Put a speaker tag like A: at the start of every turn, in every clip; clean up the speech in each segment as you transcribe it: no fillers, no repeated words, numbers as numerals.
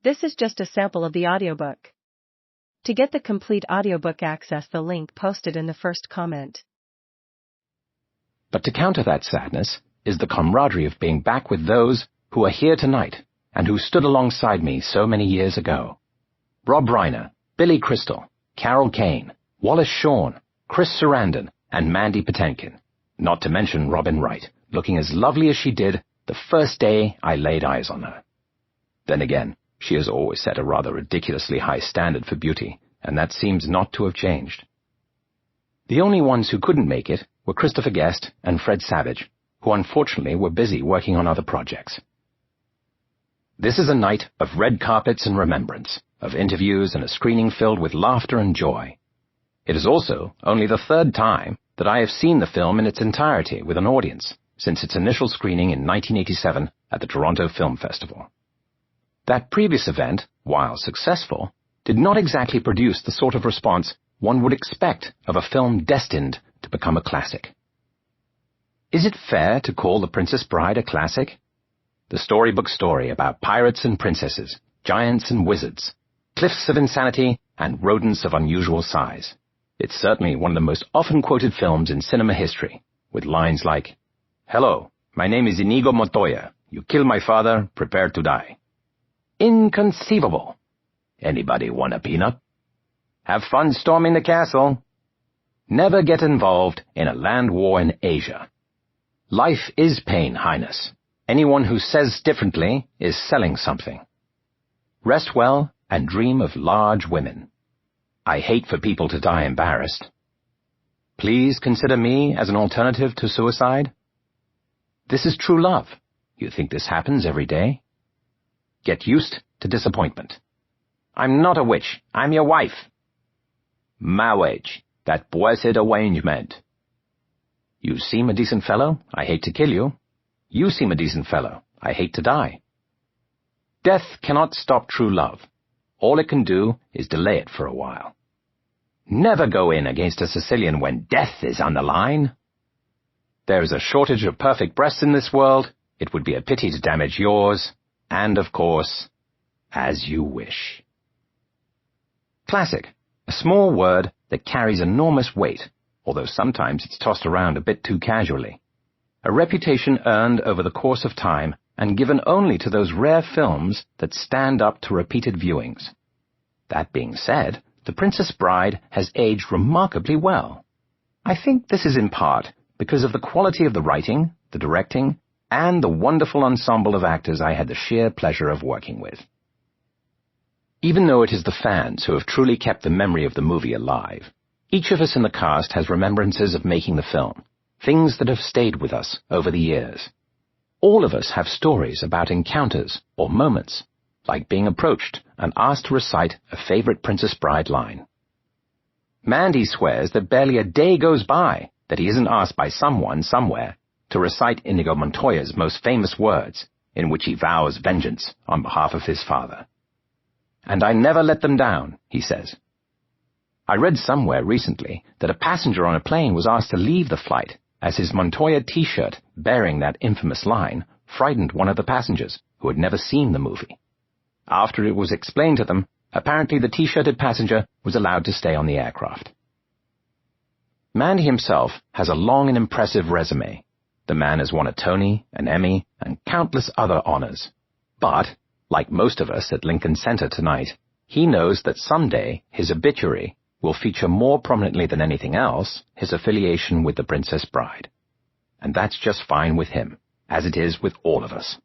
A: This is just a sample of the audiobook. To get the complete audiobook, access the link posted in the first comment.
B: But to counter that sadness is the camaraderie of being back with those who are here tonight and who stood alongside me so many years ago. Rob Reiner, Billy Crystal, Carol Kane, Wallace Shawn, Chris Sarandon, and Mandy Patinkin, not to mention Robin Wright, looking as lovely as she did the first day I laid eyes on her. Then again, she has always set a rather ridiculously high standard for beauty, and that seems not to have changed. The only ones who couldn't make it were Christopher Guest and Fred Savage, who unfortunately were busy working on other projects. This is a night of red carpets and remembrance, of interviews and a screening filled with laughter and joy. It is also only the third time that I have seen the film in its entirety with an audience since its initial screening in 1987 at the Toronto Film Festival. That previous event, while successful, did not exactly produce the sort of response one would expect of a film destined to become a classic. Is it fair to call The Princess Bride a classic? The storybook story about pirates and princesses, giants and wizards, cliffs of insanity, and rodents of unusual size. It's certainly one of the most often quoted films in cinema history, with lines like, "Hello, my name is Inigo Montoya. You killed my father, prepare to die." Inconceivable. Anybody want a peanut? Have fun storming the castle. Never get involved in a land war in Asia. Life is pain, Highness. Anyone who says differently is selling something. Rest well and dream of large women. I hate for people to die embarrassed. Please consider me as an alternative to suicide. This is true love. You think this happens every day? Get used to disappointment. I'm not a witch. I'm your wife. Marriage, that blessed arrangement. You seem a decent fellow. I hate to kill you. You seem a decent fellow. I hate to die. Death cannot stop true love. All it can do is delay it for a while. Never go in against a Sicilian when death is on the line. There is a shortage of perfect breasts in this world. It would be a pity to damage yours. And, of course, as you wish. Classic, a small word that carries enormous weight, although sometimes it's tossed around a bit too casually. A reputation earned over the course of time and given only to those rare films that stand up to repeated viewings. That being said, The Princess Bride has aged remarkably well. I think this is in part because of the quality of the writing, the directing, and the wonderful ensemble of actors I had the sheer pleasure of working with. Even though it is the fans who have truly kept the memory of the movie alive, each of us in the cast has remembrances of making the film, things that have stayed with us over the years. All of us have stories about encounters or moments, like being approached and asked to recite a favorite Princess Bride line. Mandy swears that barely a day goes by that he isn't asked by someone somewhere to recite Inigo Montoya's most famous words, in which he vows vengeance on behalf of his father. And I never let them down, he says. I read somewhere recently that a passenger on a plane was asked to leave the flight as his Montoya t-shirt bearing that infamous line frightened one of the passengers who had never seen the movie. After it was explained to them, apparently the t-shirted passenger was allowed to stay on the aircraft. Mandy himself has a long and impressive resume. The man has won a Tony, an Emmy, and countless other honors. But, like most of us at Lincoln Center tonight, he knows that someday his obituary will feature more prominently than anything else his affiliation with The Princess Bride. And that's just fine with him, as it is with all of us.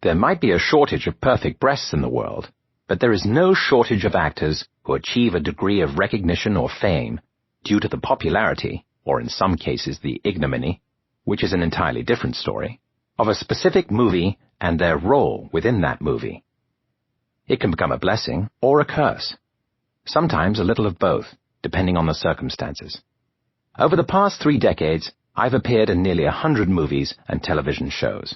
B: There might be a shortage of perfect breasts in the world, but there is no shortage of actors who achieve a degree of recognition or fame due to the popularity, or in some cases the ignominy, which is an entirely different story, of a specific movie and their role within that movie. It can become a blessing or a curse, sometimes a little of both, depending on the circumstances. Over the past 3 decades, I've appeared in nearly 100 movies and television shows.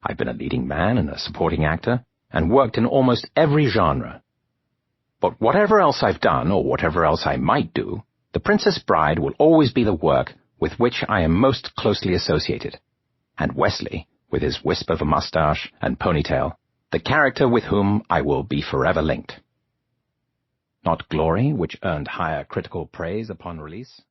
B: I've been a leading man and a supporting actor, and worked in almost every genre. But whatever else I've done, or whatever else I might do, The Princess Bride will always be the work with which I am most closely associated. And Westley, with his wisp of a mustache and ponytail, the character with whom I will be forever linked. Not glory, which earned higher critical praise upon release.